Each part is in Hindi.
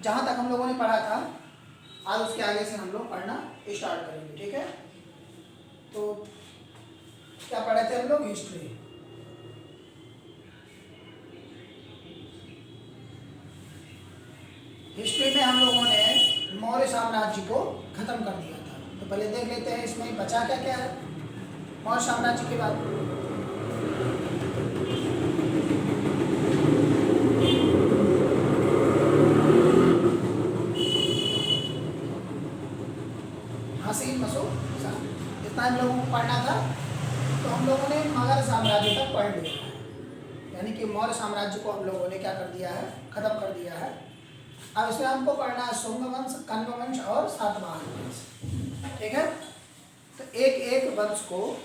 जहाँ तक हम लोगों ने पढ़ा था आज उसके आगे से हम लोग पढ़ना स्टार्ट करेंगे। ठीक है, तो क्या पढ़े थे हम लोग? हिस्ट्री। हिस्ट्री में हम लोगों ने मौर्य साम्राज्य को खत्म कर दिया था। तो पहले देख लेते हैं इसमें बचा क्या क्या है मौर्य साम्राज्य के बाद। हसीन मसूद इतना हम लोगों को पढ़ना था। तो हम लोगों ने मगध साम्राज्य तक पढ़ लिया है, यानी कि मौर्य साम्राज्य को हम लोगों ने क्या कर दिया है? खत्म कर दिया है। अब इसमें हमको पढ़ना है शुंग वंश, कण्व वंश और सातवाहन वंश। ठीक है, तो एक एक वंश को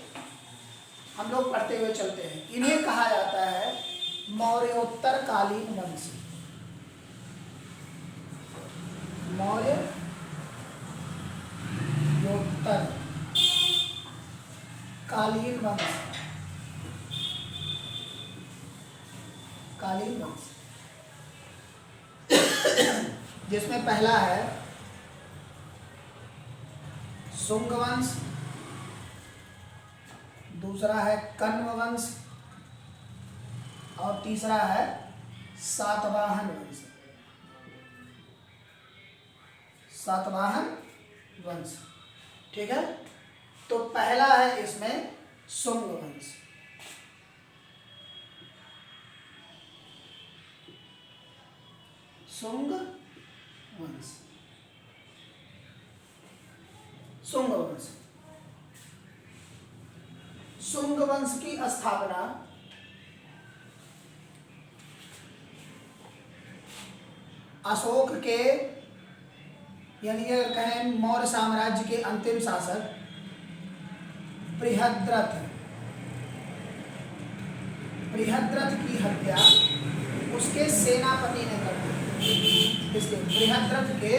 हम लोग पढ़ते हुए चलते हैं। इन्हें कहा जाता है मौर्योत्तर कालीन वंश। मौर्योत्तर कालीन वंश। कालीन वंश जिसमें पहला है शुंग वंश, दूसरा है कण्व वंश और तीसरा है सातवाहन वंश। सातवाहन वंश। ठीक है, तो पहला है इसमें शुंग वंश। शुंग वंश। शुंग वंश। शुंग वंश की स्थापना अशोक के, यानी अगर कहें मौर्य साम्राज्य के अंतिम शासक बृहद्रथ की हत्या उसके सेनापति ने कर दी। इसके बृहद्रथ के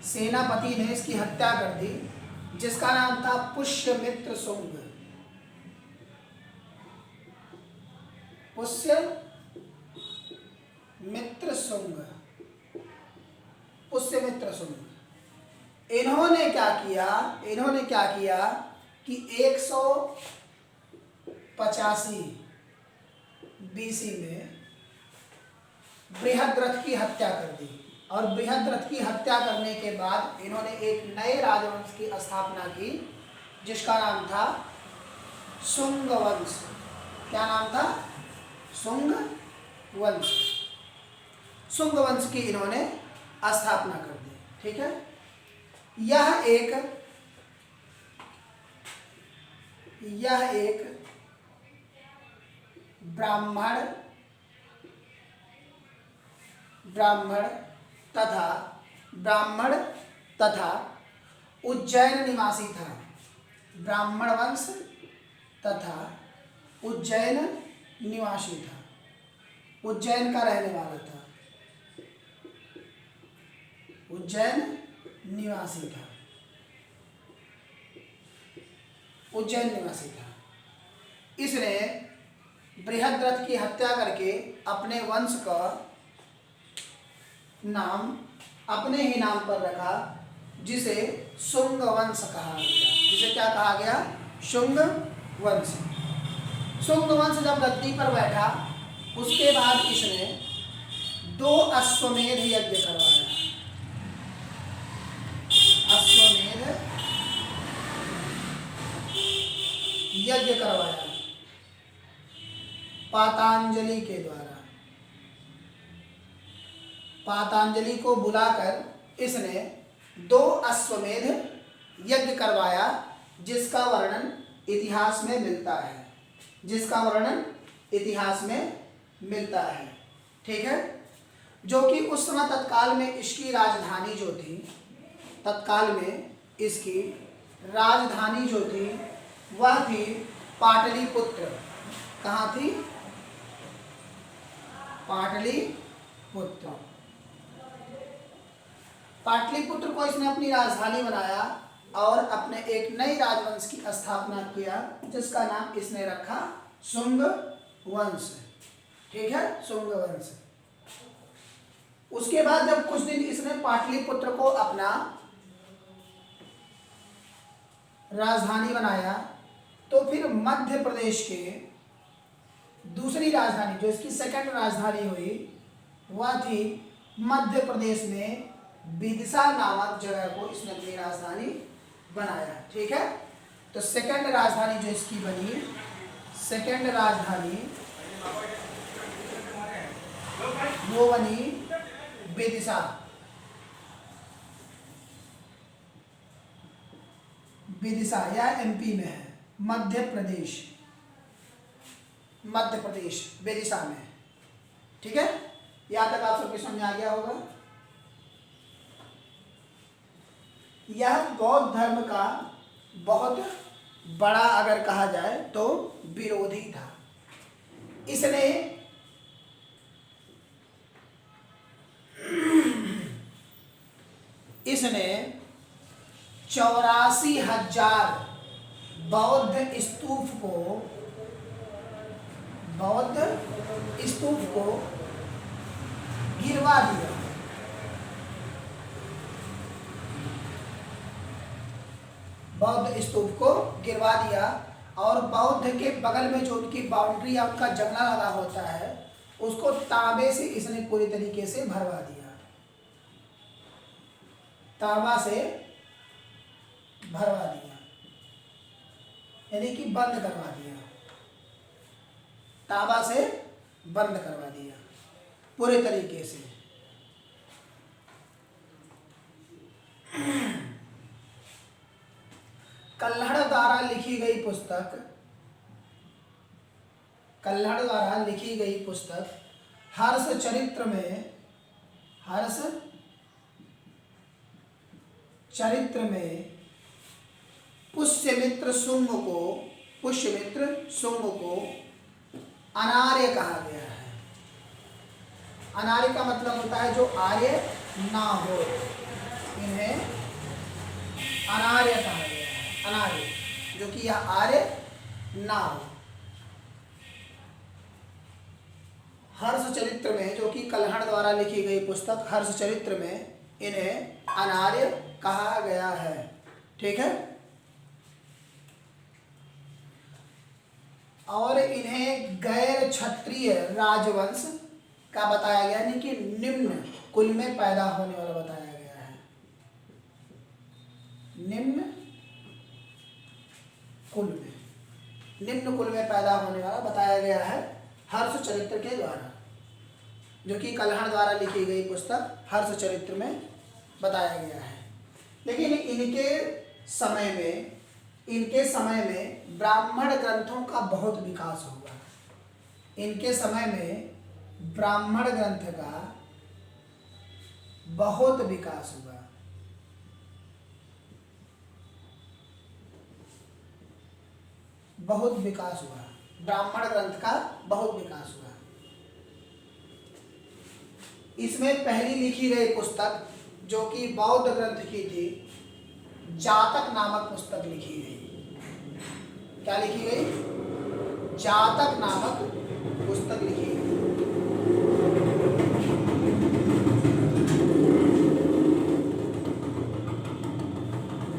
सेनापति ने इसकी हत्या कर दी, जिसका नाम था पुष्यमित्र शुंग। पुष्यमित्र शुंग। इन्होंने क्या किया कि 185 BC में बृहद्रथ की हत्या कर दी, और बृहद्रथ की हत्या करने के बाद इन्होंने एक नए राजवंश की स्थापना की जिसका नाम था शुंग वंश। क्या नाम था? शुंग वंश। शुंग वंश की इन्होंने स्थापना कर दी। ठीक है, यह एक ब्राह्मण तथा उज्जैन निवासी था। ब्राह्मण वंश तथा उज्जैन निवासी था, उज्जैन का रहने वाला था, उज्जैन निवासी था। इसने बृहद्रथ की हत्या करके अपने वंश का नाम अपने ही नाम पर रखा, जिसे शुंग वंश कहा गया। जिसे क्या कहा गया? शुंग वंश। शुंग वंश जब गद्दी पर बैठा उसके बाद इसने 2 अश्वमेध यज्ञ करवाया। अश्वमेध यज्ञ करवाया पातंजलि के द्वारा। पातंजलि को बुलाकर इसने 2 अश्वमेध यज्ञ करवाया, जिसका वर्णन इतिहास में मिलता है। ठीक है, जो कि उस समय तत्काल में इसकी राजधानी जो थी वह थी पाटलिपुत्र। कहाँ थी? पाटलिपुत्र को इसने अपनी राजधानी बनाया और अपने एक नई राजवंश की स्थापना किया, जिसका नाम इसने रखा शुंग वंश। ठीक है, शुंग वंश। उसके बाद जब कुछ दिन इसने पाटलिपुत्र को अपना राजधानी बनाया, तो फिर मध्य प्रदेश के दूसरी राजधानी, जो इसकी सेकंड राजधानी हुई, वह थी मध्य प्रदेश में विदिशा नामक जगह को इसने अपनी राजधानी बनाया। ठीक है, तो सेकंड राजधानी जो इसकी बनी, सेकंड राजधानी वो बनी विदिशा। विदिशा यह एमपी में है, मध्य प्रदेश, मध्य प्रदेश विदिशा में। ठीक है, यहां तक आप सबके समझ आ गया होगा। यह बौद्ध धर्म का बहुत बड़ा, अगर कहा जाए तो, विरोधी था। इसने 84,000 बौद्ध स्तूप को गिरवा दिया। बौद्ध स्तूप को गिरवा दिया, और बौद्ध के बगल में जो उनकी बाउंड्री या उनका जंगला लगा होता है, उसको तांबे से इसने पूरी तरीके से भरवा दिया, तांबा से भरवा दिया, यानी कि बंद करवा दिया, तांबा से बंद करवा दिया पूरे तरीके से। कल्हड़ द्वारा लिखी गई पुस्तक, कल्हड़ द्वारा लिखी गई पुस्तक हर्ष चरित्र में पुष्यमित्र शुंग को अनार्य कहा गया है। अनार्य का मतलब होता है जो आर्य ना हो, इन्हें अनार्य कहा गया है। अनार्य, जो कि यह आर्य ना हो। हर्ष चरित्र में, जो कि कल्हड़ द्वारा लिखी गई पुस्तक हर्ष चरित्र में, इन्हें अनार्य कहा गया है। ठीक है, और इन्हें गैर क्षत्रिय राजवंश का बताया गया, यानी कि निम्न कुल में पैदा होने वाला बताया गया है। निम्न कुल में पैदा होने वाला बताया गया है हर्ष चरित्र के द्वारा, जो कि कल्हड़ द्वारा लिखी गई पुस्तक हर्ष चरित्र में बताया गया है। लेकिन इनके समय में ब्राह्मण ग्रंथों का बहुत विकास हुआ। इनके समय में ब्राह्मण ग्रंथ का बहुत विकास हुआ। ब्राह्मण ग्रंथ का बहुत विकास हुआ। इसमें पहली लिखी गई पुस्तक, जो कि बौद्ध ग्रंथ की थी, जातक नामक पुस्तक लिखी गई। क्या लिखी गई? जातक नामक पुस्तक लिखी गई।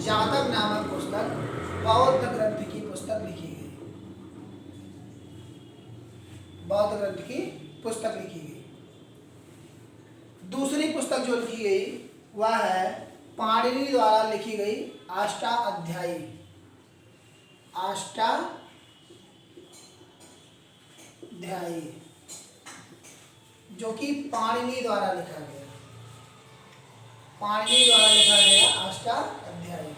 जातक नामक पुस्तक बौद्ध ग्रंथ की पुस्तक लिखी गई। बौद्ध ग्रंथ की पुस्तक लिखी गई। दूसरी पुस्तक जो लिखी गई वह है पाणिनि द्वारा लिखी गई अष्टाध्यायी। जो कि पाणिनि द्वारा लिखा गया। पाणिनि द्वारा लिखा गया अष्टाध्यायी।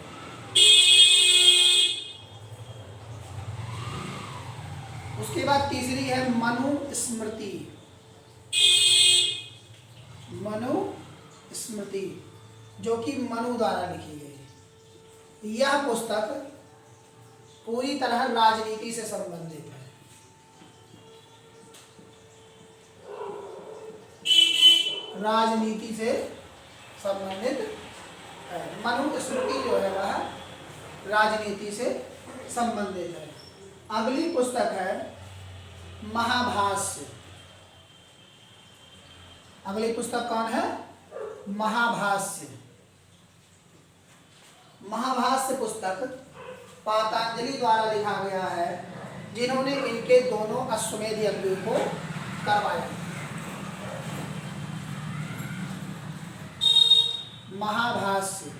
उसके बाद तीसरी है मनुस्मृति। मनुस्मृति जो कि मनु द्वारा लिखी गई। यह पुस्तक पूरी तरह राजनीति से संबंधित है। राजनीति से संबंधित है। मनुस्मृति जो है वह राजनीति से संबंधित है। अगली पुस्तक है महाभाष्य। अगली पुस्तक कौन है? महाभाष्य। महाभाष्य पुस्तक पातंजलि द्वारा लिखा गया है, जिन्होंने इनके दोनों अश्वमेध यज्ञ को करवाया। महाभाष्य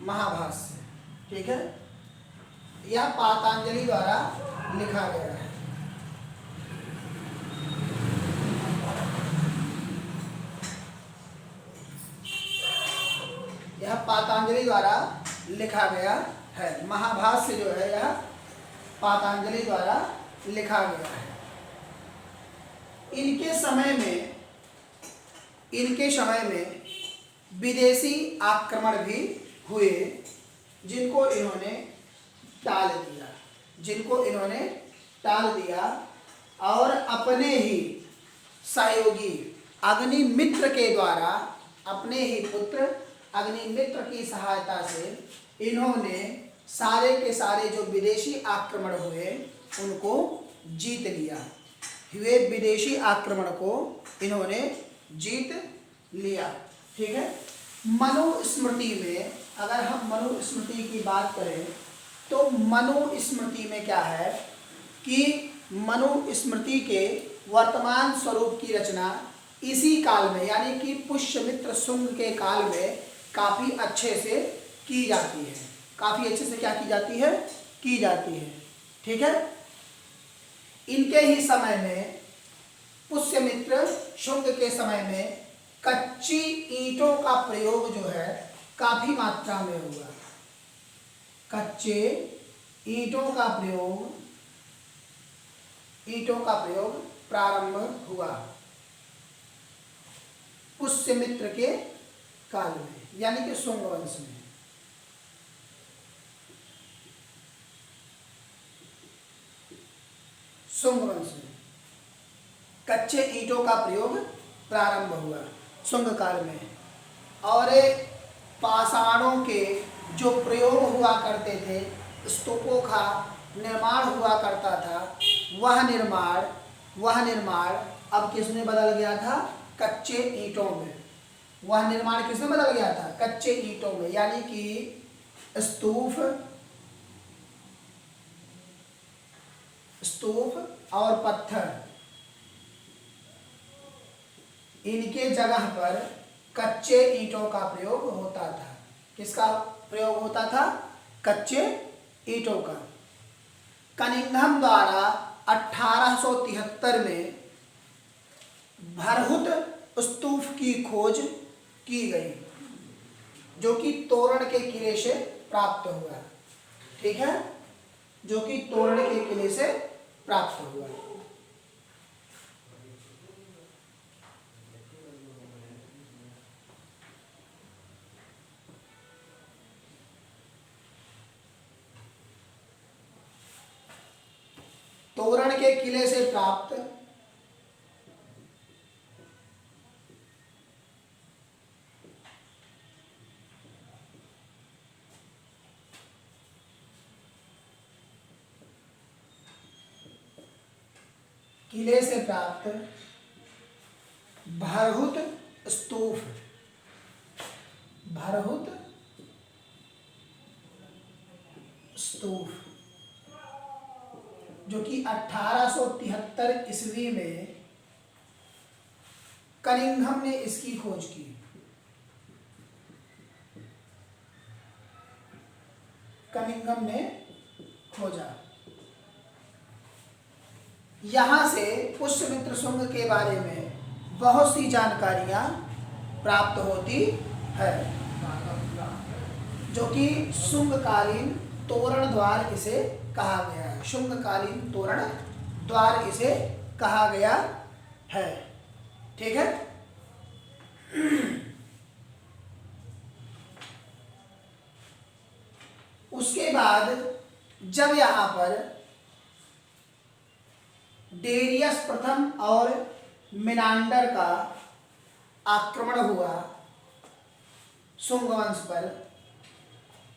महाभाष्य, ठीक है, यह पातंजलि द्वारा लिखा गया है। यह पातंजलि द्वारा लिखा गया है। महाभाष्य जो है यह पातंजलि द्वारा लिखा गया है। इनके समय में विदेशी आक्रमण भी हुए, जिनको इन्होंने टाल दिया और अपने ही सहयोगी अग्निमित्र के द्वारा, अपने ही पुत्र अग्निमित्र की सहायता से इन्होंने सारे के सारे जो विदेशी आक्रमण हुए उनको जीत लिया। हुए विदेशी आक्रमण को इन्होंने जीत लिया, ठीक है। मनुस्मृति में, अगर हम मनुस्मृति की बात करें तो मनुस्मृति में क्या है कि मनुस्मृति के वर्तमान स्वरूप की रचना इसी काल में, यानी कि पुष्यमित्र शुंग के काल में काफ़ी अच्छे से की जाती है। काफ़ी अच्छे से क्या की जाती है? की जाती है, ठीक है। इनके ही समय में, पुष्यमित्र शुंग के समय में कच्ची ईंटों का प्रयोग जो है काफ़ी मात्रा में हुआ। कच्चे ईंटों का प्रयोग प्रारंभ हुआ पुष्यमित्र के काल में, यानी कि शुंग वंश में। शुंग वंश में कच्चे ईंटों का प्रयोग प्रारंभ हुआ शुंग काल में। और पाषाणों के जो प्रयोग हुआ करते थे, स्तूपों का निर्माण हुआ करता था, वह निर्माण अब किसमें बदल गया था? कच्चे ईंटों में। वह निर्माण किसमें बदल गया था? कच्चे ईंटों में, यानी कि स्तूप और पत्थर, इनके जगह पर कच्चे ईंटों का प्रयोग होता था। किसका प्रयोग होता था? कच्चे ईंटों का। कनिंघम द्वारा 1873 में भरहुत स्तूप की खोज की गई, जो कि तोरण के किले से प्राप्त हुआ, ठीक है, जो कि तोरण के किले से प्राप्त हुआ। तोरण के किले से प्राप्त भरहुत स्तूप, जो कि 1873 ईस्वी में कनिंघम ने इसकी खोज की। कनिंघम ने खोजा। यहाँ से पुष्यमित्र शुंग के बारे में बहुत सी जानकारियाँ प्राप्त होती है, जो कि शुंगकालीन तोरण द्वार इसे कहा गया है। शुंगकालीन तोरण द्वार इसे कहा गया है, ठीक है। उसके बाद जब यहाँ पर डेरियस प्रथम और मिनांडर का आक्रमण हुआ शुंग वंश पर,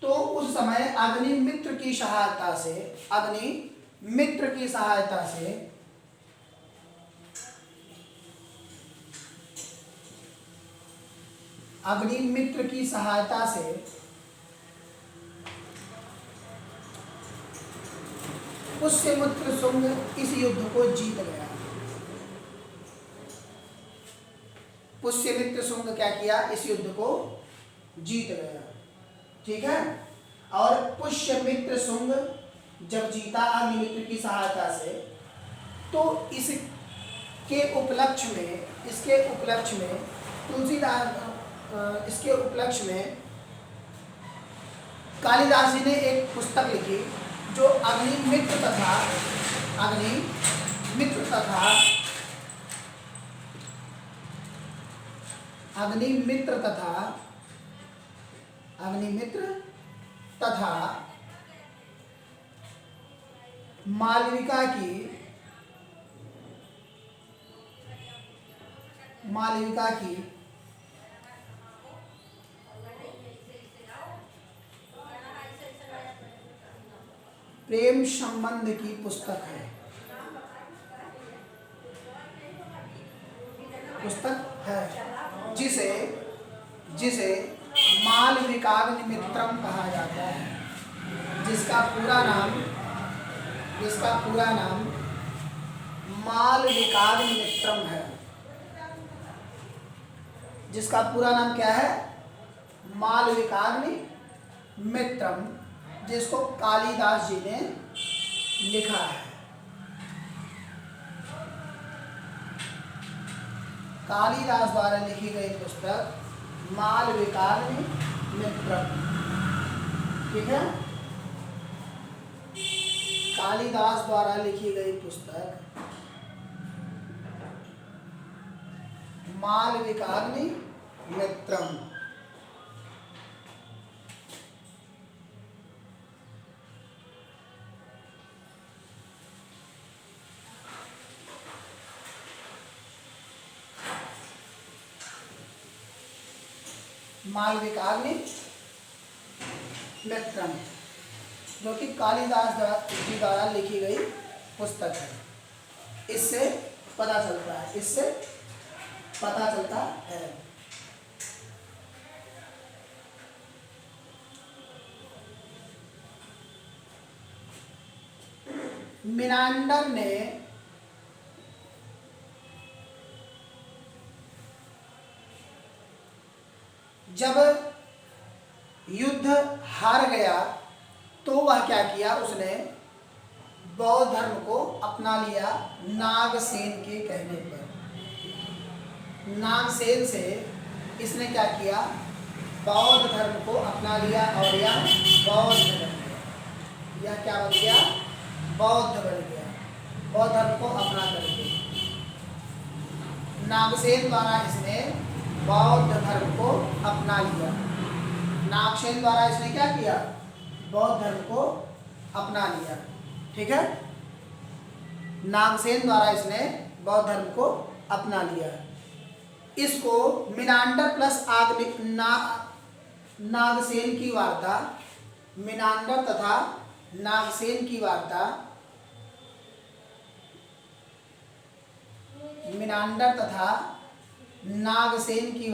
तो उस समय अग्निमित्र की सहायता से, मित्र की सहायता से अग्निमित्र की सहायता से पुष्यमित्र शुंग इस युद्ध को जीत गया। पुष्यमित्र शुंग क्या किया? इस युद्ध को जीत गया। ठीक है। और पुष्यमित्र शुंग जब जीता अग्निमित्र की सहायता से, तो इसके उपलक्ष्य में तुलसीदास इसके उपलक्ष्य में कालिदास जी ने एक पुस्तक लिखी जो अग्निमित्र तथा मालविका की प्रेम संबंध की पुस्तक है। जिसे मालविकाग्निमित्रम कहा जाता है, जिसका पूरा नाम मालविकाग्निमित्रम है। जिसका पूरा नाम क्या है? मालविकाग्निमित्रम, जिसको कालिदास जी ने लिखा है। कालिदास द्वारा लिखी गई पुस्तक मालविकाग्निमित्रम। ठीक है। कालिदास द्वारा लिखी गई पुस्तक मालविकाग्निमित्रम। मालविकाग्निमित्रम, जो कि कालिदास जी द्वारा लिखी गई पुस्तक है। इससे पता चलता है। मिनांडर ने जब युद्ध हार गया तो वह क्या किया? उसने बौद्ध धर्म को अपना लिया नागसेन के कहने पर। नागसेन से इसने क्या किया? बौद्ध धर्म को अपना लिया और यह बौद्ध बन गया। यह क्या बन गया? बौद्ध बन गया। बौद्ध धर्म को अपना करके नागसेन द्वारा इसने बौद्ध धर्म को अपना लिया। नागसेन द्वारा इसने क्या किया? बौद्ध धर्म को अपना लिया। ठीक है। नागसेन द्वारा इसने बौद्ध धर्म को अपना लिया। इसको मिनांडर प्लस नागसेन की वार्ता, मिनांडर तथा नागसेन की वार्ता, मिनांडर तथा नागसेन की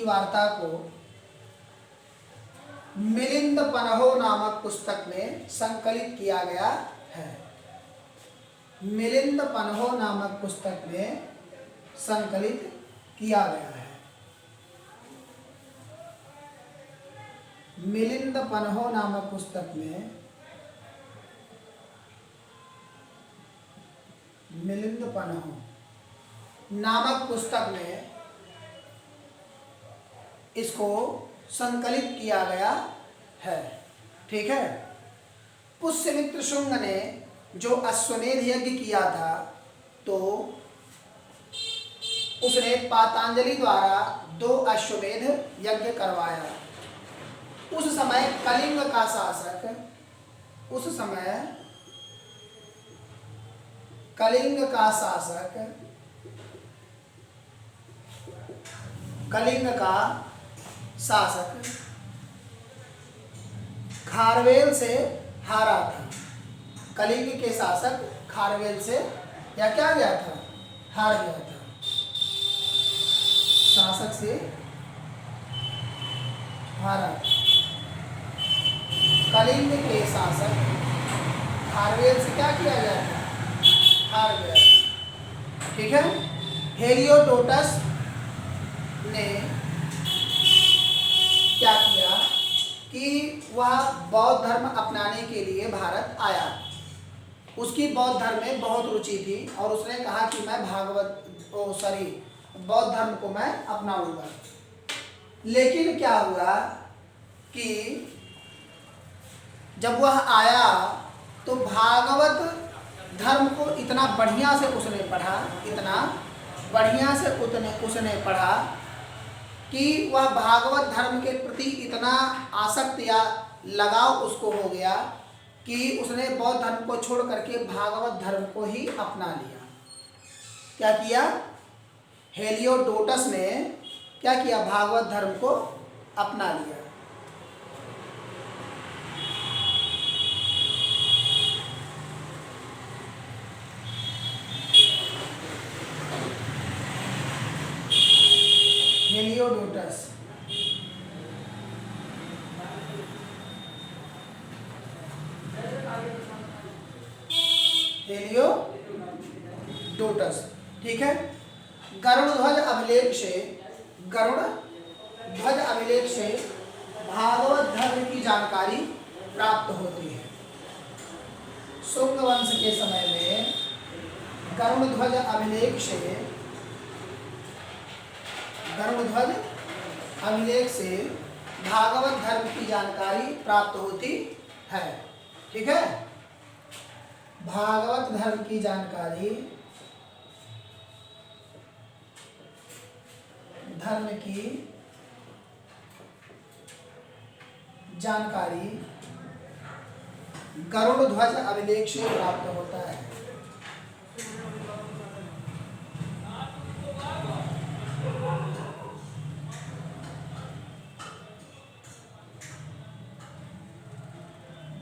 वार्ता को मिलिंद पन्हो नामक पुस्तक में संकलित किया गया है। मिलिंद पन्हो नामक पुस्तक में संकलित किया गया है। मिलिंद पन्हो नामक पुस्तक में मिलिंद पन्हो नामक पुस्तक में इसको संकलित किया गया है। ठीक है। पुष्यमित्र शुंग ने जो अश्वमेध यज्ञ किया था, तो उसने पातंजलि द्वारा 2 अश्वमेध यज्ञ करवाया। उस समय कलिंग का शासक खारवेल से हारा था। कलिंग के शासक खारवेल से या क्या गया था, हार गया था। शासक से हारा। कलिंग के शासक खारवेल से क्या किया गया था, हार गया। ठीक है। हेलियोडोटस ने क्या किया कि वह बौद्ध धर्म अपनाने के लिए भारत आया। उसकी बौद्ध धर्म में बहुत रुचि थी और उसने कहा कि मैं बौद्ध धर्म को मैं अपनाऊंगा। लेकिन क्या हुआ कि जब वह आया तो भागवत धर्म को इतना बढ़िया से उसने पढ़ा, इतना बढ़िया से उसने पढ़ा कि वह भागवत धर्म के प्रति इतना आसक्त या लगाव उसको हो गया कि उसने बौद्ध धर्म को छोड़ करके भागवत धर्म को ही अपना लिया। क्या किया, हेलियोडोटस ने क्या किया, भागवत धर्म को अपना लिया। हेलियोडोटस ठीक है। गरुड़ ध्वज अभिलेख से भागवत धर्म की जानकारी प्राप्त होती है। शुंग वंश के समय में गरुड़ ध्वज अभिलेख से भागवत धर्म की जानकारी प्राप्त होती है। ठीक है। भागवत धर्म की जानकारी, गरुड़ ध्वज अभिलेख से प्राप्त होता है।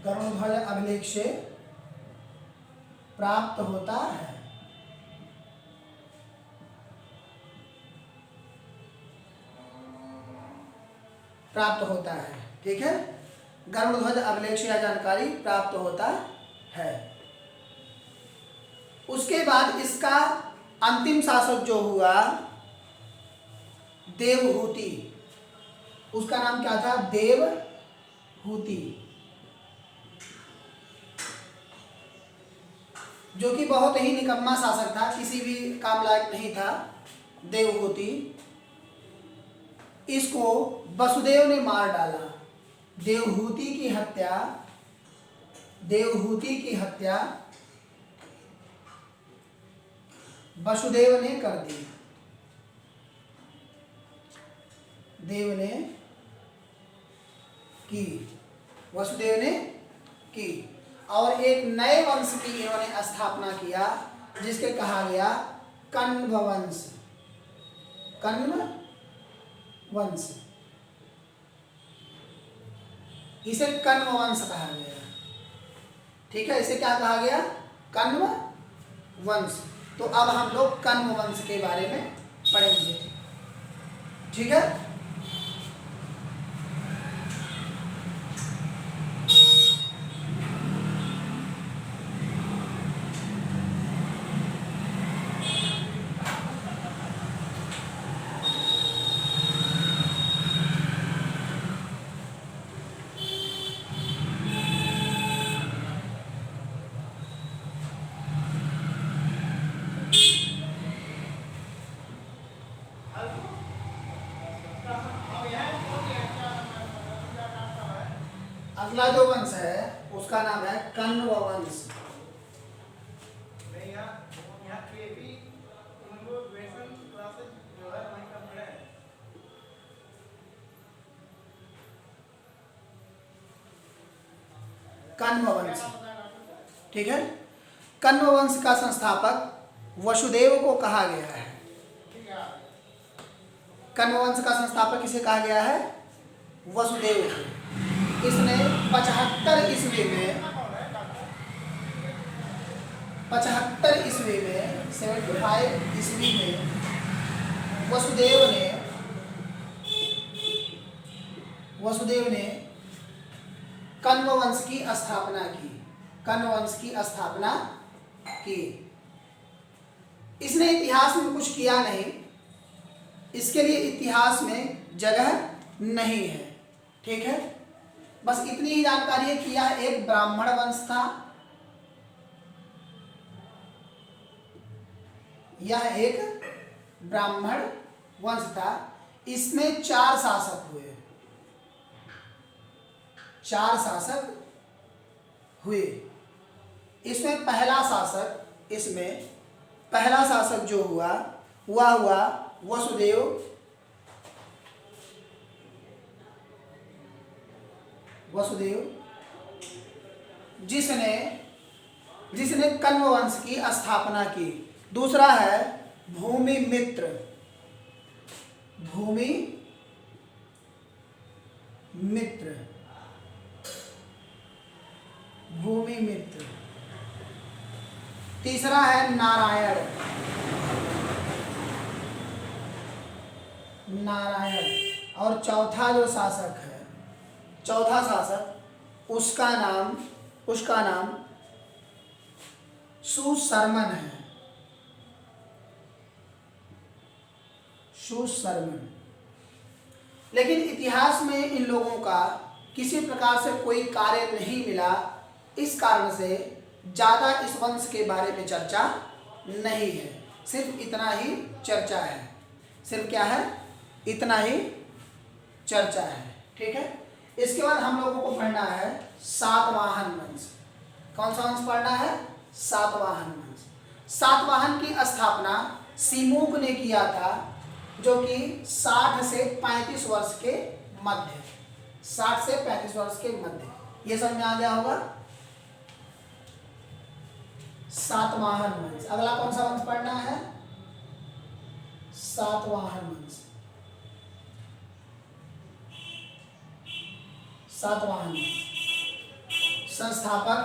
गरुड़ ध्वज अभिलेख से प्राप्त होता है। ठीक है। गरुड़ ध्वज अभिलेख से जानकारी प्राप्त होता है। उसके बाद इसका अंतिम शासक जो हुआ देवहूति, उसका नाम क्या था, देवहूति, जो कि बहुत ही निकम्मा शासक था, किसी भी काम लायक नहीं था देवहूति। इसको वसुदेव ने मार डाला। देवहूति की हत्या वसुदेव ने कर दी। वसुदेव ने की और एक नए वंश की इन्होंने स्थापना किया जिसके कहा गया कण्व वंश। इसे कण्व वंश कहा गया। ठीक है, इसे क्या कहा गया, कण्व वंश। तो अब हम लोग कण्व वंश के बारे में पढ़ेंगे। ठीक है। अगला जो वंश है उसका नाम है कण्व वंश। कण्व वंश, ठीक है। कण्व वंश का संस्थापक वसुदेव को कहा गया है। कण्व वंश का संस्थापक किसे कहा गया है, वसुदेव को। इसने 75 ईस्वी में 75 ईस्वी में 75 ईस्वी में वसुदेव ने कण्व वंश की स्थापना की। कण्व वंश की स्थापना की। इसने इतिहास में कुछ किया नहीं, इसके लिए इतिहास में जगह नहीं है। ठीक है, बस इतनी ही जानकारी है कि यह एक ब्राह्मण वंश था। यह एक ब्राह्मण वंश था। इसमें 4 शासक हुए। 4 शासक हुए। इसमें पहला शासक जो हुआ वह हुआ वसुदेव, जिसने कण्व वंश की स्थापना की। दूसरा है भूमिमित्र। तीसरा है नारायण। और चौथा जो शासक है, चौथा शासक उसका नाम सुशर्मन है। सुशर्मन। लेकिन इतिहास में इन लोगों का किसी प्रकार से कोई कार्य नहीं मिला। इस कारण से ज़्यादा इस वंश के बारे में चर्चा नहीं है। सिर्फ इतना ही चर्चा है। सिर्फ क्या है? इतना ही चर्चा है। ठीक है, इसके बाद हम लोगों को पढ़ना है सातवाहन वंश। कौन सा वंश पढ़ना है? सातवाहन वंश। सातवाहन की स्थापना सिमुक ने किया था, जो कि 60 से 35 वर्ष के मध्य। 60 से 35 वर्ष के मध्य। ये समझ में आ गया होगा। सातवाहन वंश। अगला कौन सा वंश पढ़ना है? सातवाहन वंश। सातवाहन वंश। संस्थापक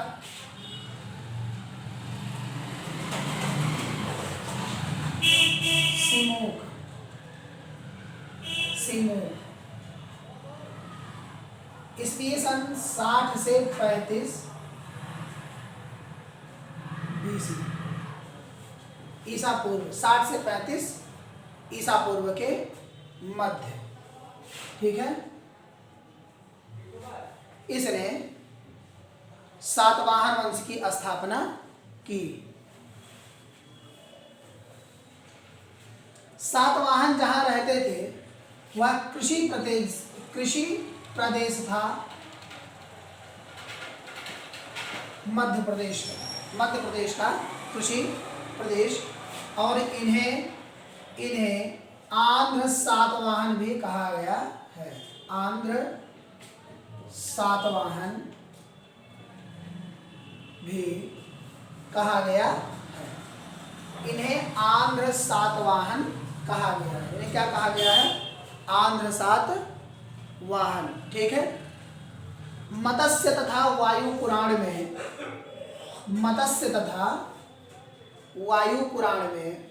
सिमुक। ईस्वी सन 60 से 35 BC। ईसा पूर्व 60 से 35 ईसा पूर्व के मध्य। ठीक है, इसने सातवाहन वंश की स्थापना की। सातवाहन जहां रहते थे वह कृषि प्रदेश था मध्य प्रदेश का कृषि प्रदेश। और इन्हें आंध्र सातवाहन भी कहा गया है। आंध्र सातवाहन भी कहा गया है। इन्हें आंध्र सातवाहन कहा गया है। इन्हें क्या कहा गया है? आंध्र सातवाहन। ठीक है, मत्स्य तथा वायु पुराण में मत्स्य तथा वायु पुराण में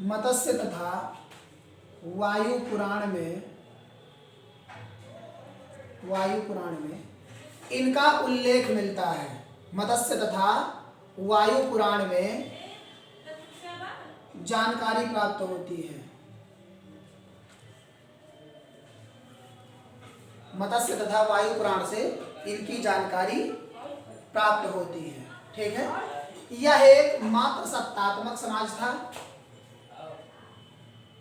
मत्स्य तथा वायु पुराण में इनका उल्लेख मिलता है। मत्स्य तथा वायु पुराण में जानकारी प्राप्त होती है। मत्स्य तथा वायु पुराण से इनकी जानकारी प्राप्त होती है। ठीक है, यह एक मात्र सत्तात्मक समाज था।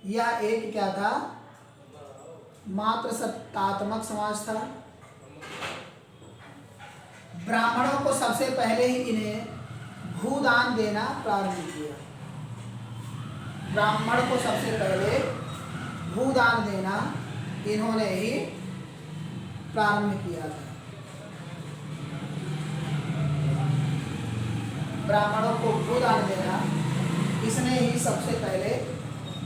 यह एक क्या था? मात्र सत्तात्मक समाज था। ब्राह्मणों को सबसे पहले ही इन्हें भूदान देना प्रारंभ किया। ब्राह्मण को सबसे पहले भूदान देना इन्होंने ही प्रारंभ किया था। ब्राह्मणों को भूदान देना इसने ही सबसे पहले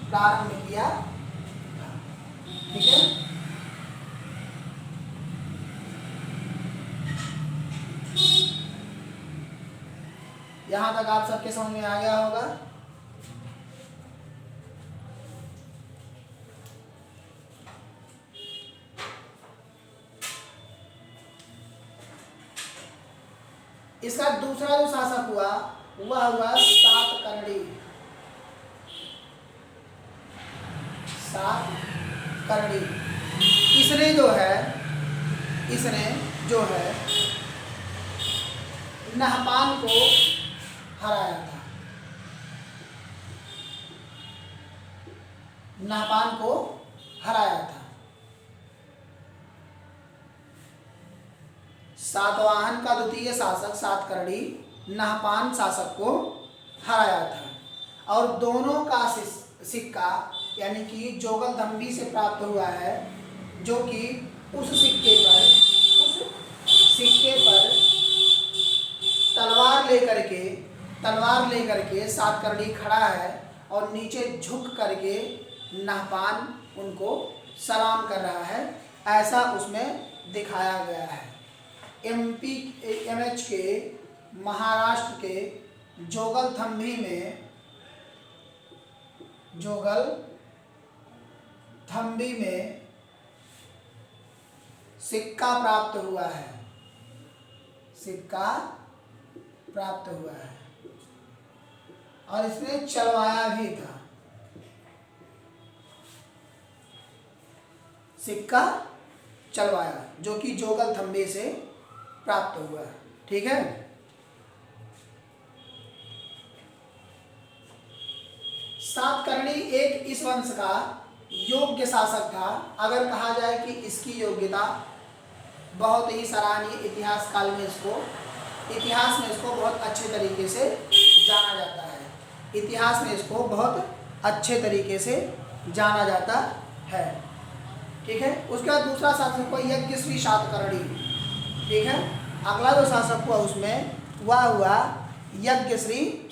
प्रारंभ किया। ठीक है, यहां तक आप सबके समझ में आ गया होगा। इसका दूसरा जो शासक हुआ वह हुआ सातकर्णी। सातकर्णी इसने जो है नहपान को हराया था। नहपान को हराया था। सातवाहन का द्वितीय शासक सातकर्णी नहपान शासक को हराया था और दोनों का सिक्का यानी कि जोगलथम्बी से प्राप्त हुआ है, जो कि उस सिक्के पर तलवार लेकर के सातकर्णी खड़ा है और नीचे झुक करके नहपान उनको सलाम कर रहा है, ऐसा उसमें दिखाया गया है। MH के महाराष्ट्र के जोगलथम्बी में सिक्का प्राप्त हुआ है। सिक्का प्राप्त हुआ है और इसने चलवाया भी था। सिक्का चलवाया जो कि जोगलथम्बी से प्राप्त हुआ है। ठीक है, सातकर्णी एक इस वंश का योग्य शासक था। अगर कहा जाए कि इसकी योग्यता बहुत ही सराहनीय, इतिहास काल में इतिहास में इसको बहुत अच्छे तरीके से जाना जाता है। इतिहास में इसको बहुत अच्छे तरीके से जाना जाता है। ठीक है, उसके बाद दूसरा शासक हुआ यज्ञश्री सातकर्णी। ठीक है, अगला जो शासक हुआ उसमें वह हुआ यज्ञश्री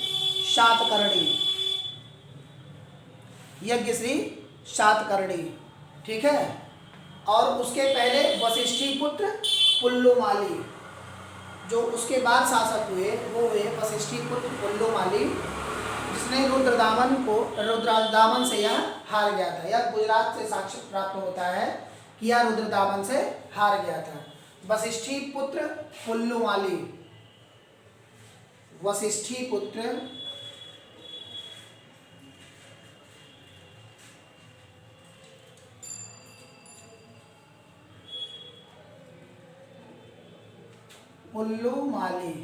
सातकर्णी। यज्ञश्री सातकर्णी। ठीक है, और उसके पहले वशिष्ठी पुत्र पुल्लुमाली, जो उसके बाद शासक हुए वो हुए वशिष्ठी पुत्र पुल्लुमाली, जिसने रुद्रदामन से यह हार गया था। यह गुजरात से साक्ष्य प्राप्त होता है कि यह रुद्रदामन से हार गया था। वशिष्ठी पुत्र पुल्लुमाली। वशिष्ठी पुत्र पुल्लुमाली।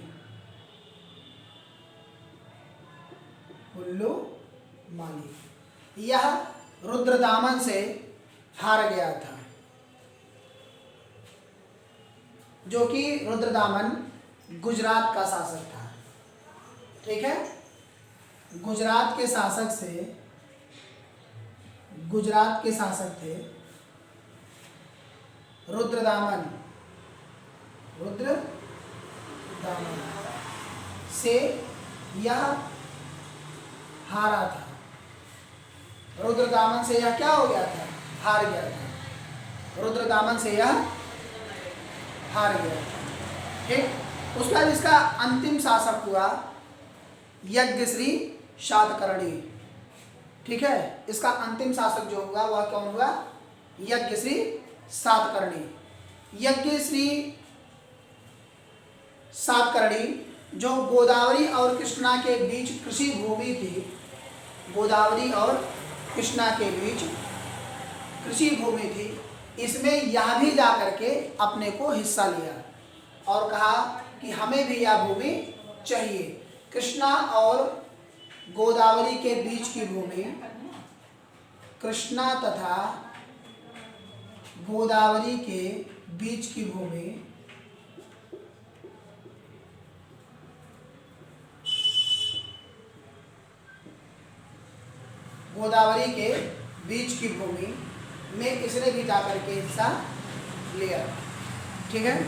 यह रुद्रदामन से हार गया था, जो कि रुद्रदामन गुजरात का शासक था। ठीक है, गुजरात के शासक थे रुद्रदामन से यह हारा था। रुद्रदामन से यह क्या हो गया था? हार गया था। रुद्रदामन से यह हार गया था। ठीक, उसके बाद इसका अंतिम शासक हुआ यज्ञश्री सातकर्णी। ठीक है, इसका अंतिम शासक जो हुआ वह कौन हुआ? यज्ञश्री सातकर्णी। यज्ञश्री सातकर्णी जो गोदावरी और कृष्णा के बीच कृषि भूमि थी, गोदावरी और कृष्णा के बीच कृषि भूमि थी, इसमें यह भी जा करके अपने को हिस्सा लिया और कहा कि हमें भी यह भूमि चाहिए। कृष्णा और गोदावरी के बीच की भूमि, कृष्णा तथा गोदावरी के बीच की भूमि गोदावरी के बीच की भूमि में इसने भी जाकर के हिस्सा लिया। ठीक है,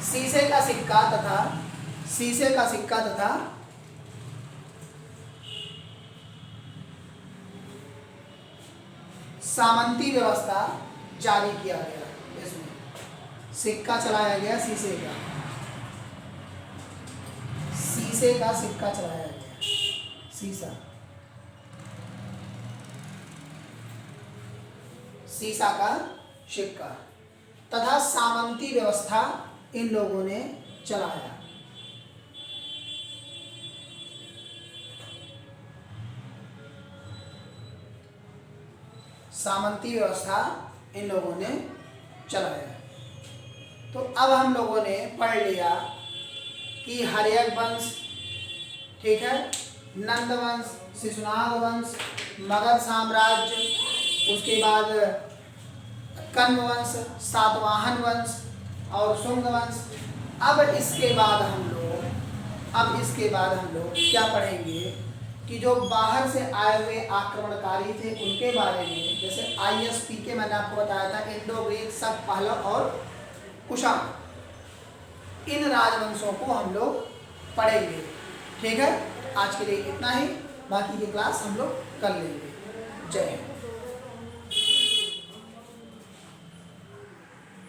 शीशे का सामंती व्यवस्था जारी किया गया। इसमें सिक्का चलाया गया, शीशे का सिक्का चलाया गया, शीशा का सिक्का, तथा सामंती व्यवस्था इन लोगों ने चलाया। सामंती व्यवस्था इन लोगों ने चलाया। तो अब हम लोगों ने पढ़ लिया कि हर्यक वंश, ठीक है, नंद वंश, शिशुनाग वंश, मगध साम्राज्य, उसके बाद कण्व वंश, सातवाहन वंश और शुंग वंश। अब इसके बाद हम लोग क्या पढ़ेंगे कि जो बाहर से आए हुए आक्रमणकारी थे उनके बारे में, जैसे ISP मैंने आपको बताया था, इंडो ग्रीक, शक, पहलव और कुषाण, इन राजवंशों को हम लोग पढ़ेंगे। ठीक है, आज के लिए इतना ही, बाकी की क्लास हम लोग कर लेंगे। जय हिंद।